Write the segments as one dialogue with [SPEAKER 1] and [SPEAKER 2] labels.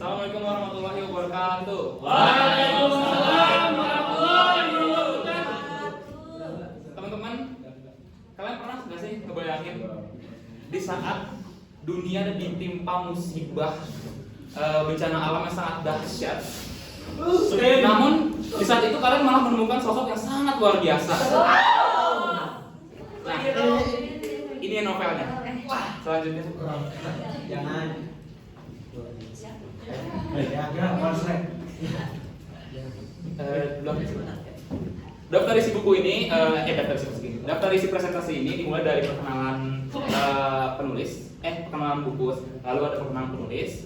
[SPEAKER 1] Assalamualaikum warahmatullahi wabarakatuh.
[SPEAKER 2] Waalaikumsalam warahmatullahi wabarakatuh.
[SPEAKER 1] Teman-teman, kalian pernah nggak sih ngebayangin di saat dunia ditimpa musibah bencana alam yang sangat dahsyat, namun di saat itu kalian malah menemukan sosok yang sangat luar biasa. Nah, ini novelnya. Selanjutnya,
[SPEAKER 3] Jangan.
[SPEAKER 1] daftar isi buku ini, daftar isi presentasi ini dimulai dari perkenalan perkenalan buku, lalu ada perkenalan penulis,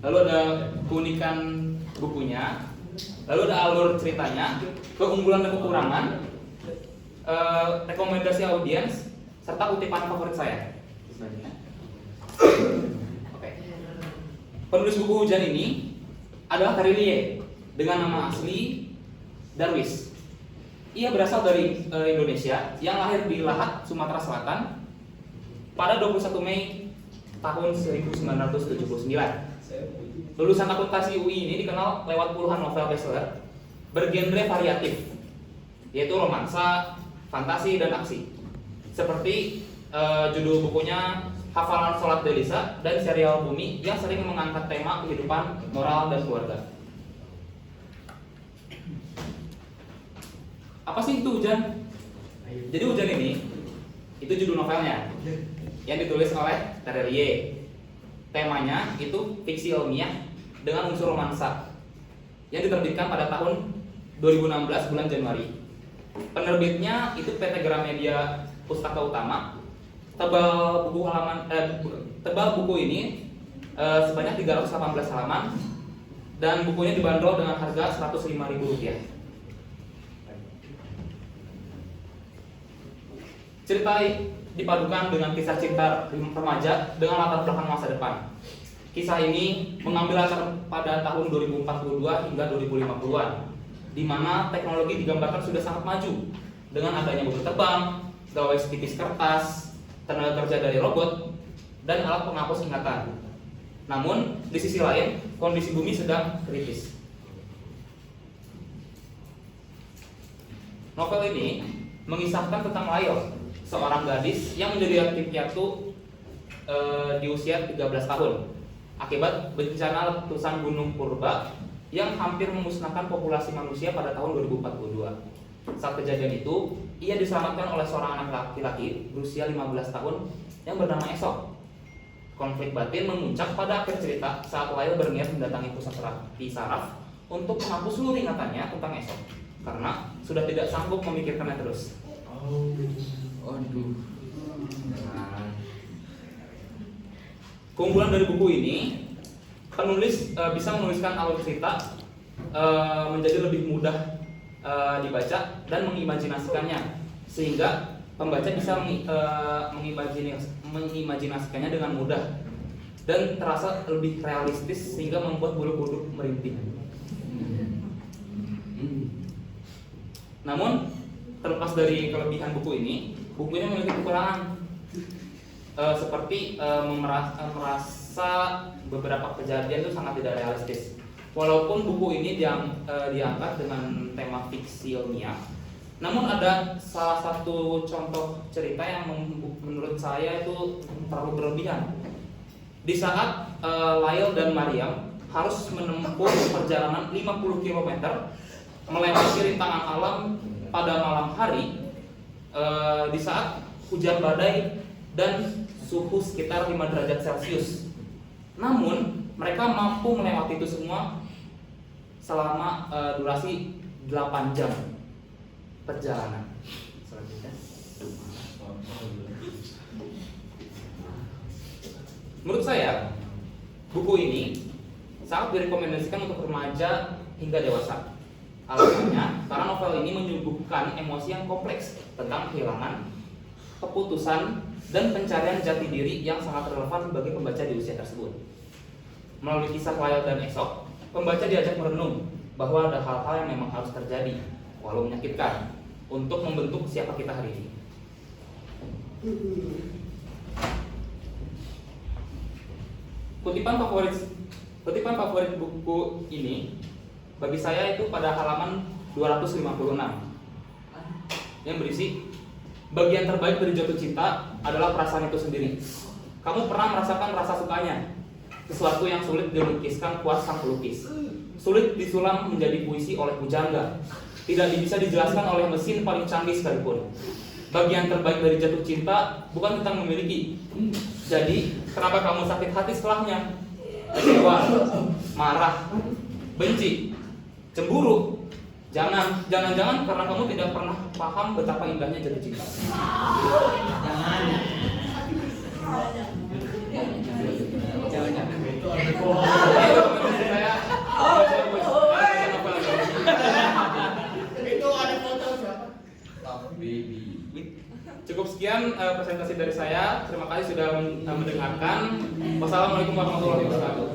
[SPEAKER 1] lalu ada keunikan bukunya, lalu ada alur ceritanya, keunggulan dan kekurangan, rekomendasi audiens, serta kutipan favorit saya. Oke. Penulis buku Hujan ini adalah Karylie dengan nama asli Darwis. Ia berasal dari Indonesia yang lahir di Lahat, Sumatera Selatan pada 21 Mei tahun 1979. Lulusan akuntansi UI ini dikenal lewat puluhan novel bestseller bergenre variatif, yaitu romansa, fantasi, dan aksi. Seperti judul bukunya Hafalan Sholat Delisa dan serial Bumi yang sering mengangkat tema kehidupan, moral, dan keluarga. Apa sih itu Hujan? Jadi Hujan ini, itu judul novelnya yang ditulis oleh Karylie. Temanya itu fiksi ilmiah dengan unsur romansa yang diterbitkan pada tahun 2016 bulan Januari. Penerbitnya itu PT Gramedia Pustaka Utama. Tebal buku ini sebanyak 318 halaman dan bukunya dibanderol dengan harga Rp105.000. Cerita dipadukan dengan kisah cinta remaja dengan latar belakang masa depan. Kisah ini mengambil latar pada tahun 2042 hingga 2050-an, di mana teknologi digambarkan sudah sangat maju dengan adanya mobil terbang, gawai tipis kertas, tenaga kerja dari robot, dan alat penghapus ingatan. Namun, di sisi lain, kondisi bumi sedang kritis. Novel ini mengisahkan tentang Lail, seorang gadis yang menjadi yatim piatu di usia 13 tahun akibat bencana letusan Gunung Purba yang hampir memusnahkan populasi manusia pada tahun 2042. Saat kejadian itu, ia diselamatkan oleh seorang anak laki-laki berusia 15 tahun yang bernama Esok. Konflik batin memuncak pada akhir cerita saat Lail berniat mendatangi pusat terapi saraf untuk menghapus seluruh ingatannya tentang Esok karena sudah tidak sanggup memikirkannya terus. Keunggulan dari buku ini, penulis bisa menuliskan alur cerita menjadi lebih mudah dibaca dan mengimajinasikannya, sehingga pembaca bisa mengimajinasikannya dengan mudah dan terasa lebih realistis sehingga membuat bulu kuduk merintih. Namun terlepas dari kelebihan buku ini memiliki kekurangan seperti merasa beberapa kejadian itu sangat tidak realistis. Walaupun buku ini diangkat dengan tema fiksi ilmiah, namun ada salah satu contoh cerita yang menurut saya itu terlalu berlebihan. Di saat Lail dan Mariam harus menempuh perjalanan 50 km melewati rintangan alam pada malam hari, di saat hujan badai dan suhu sekitar 5 derajat Celcius. Namun mereka mampu melewati itu semua selama durasi 8 jam perjalanan. Selanjutnya, menurut saya buku ini sangat direkomendasikan untuk remaja hingga dewasa. Alasannya karena novel ini menyuguhkan emosi yang kompleks tentang kehilangan, keputusan, dan pencarian jati diri yang sangat relevan bagi pembaca di usia tersebut. Melalui kisah Lail dan Esok, pembaca diajak merenung bahwa ada hal-hal yang memang harus terjadi, walau menyakitkan, untuk membentuk siapa kita hari ini. Kutipan favorit Kutipan favorit buku ini bagi saya itu pada halaman 256 yang berisi bagian terbaik dari jatuh cinta adalah perasaan itu sendiri. Kamu pernah merasakan rasa sukanya, sesuatu yang sulit dilukiskan kuas sang pelukis, sulit disulam menjadi puisi oleh pujangga, tidak bisa dijelaskan oleh mesin paling canggih sekalipun. Bagian terbaik dari jatuh cinta bukan tentang memiliki. Jadi, kenapa kamu sakit hati setelahnya? Kecewa, marah, benci, cemburu. Jangan-jangan karena kamu tidak pernah paham betapa indahnya jatuh cinta.
[SPEAKER 2] Itu ada foto siapa?
[SPEAKER 3] Baby.
[SPEAKER 1] Cukup sekian presentasi dari saya. Terima kasih sudah mendengarkan. Wassalamualaikum warahmatullahi wabarakatuh.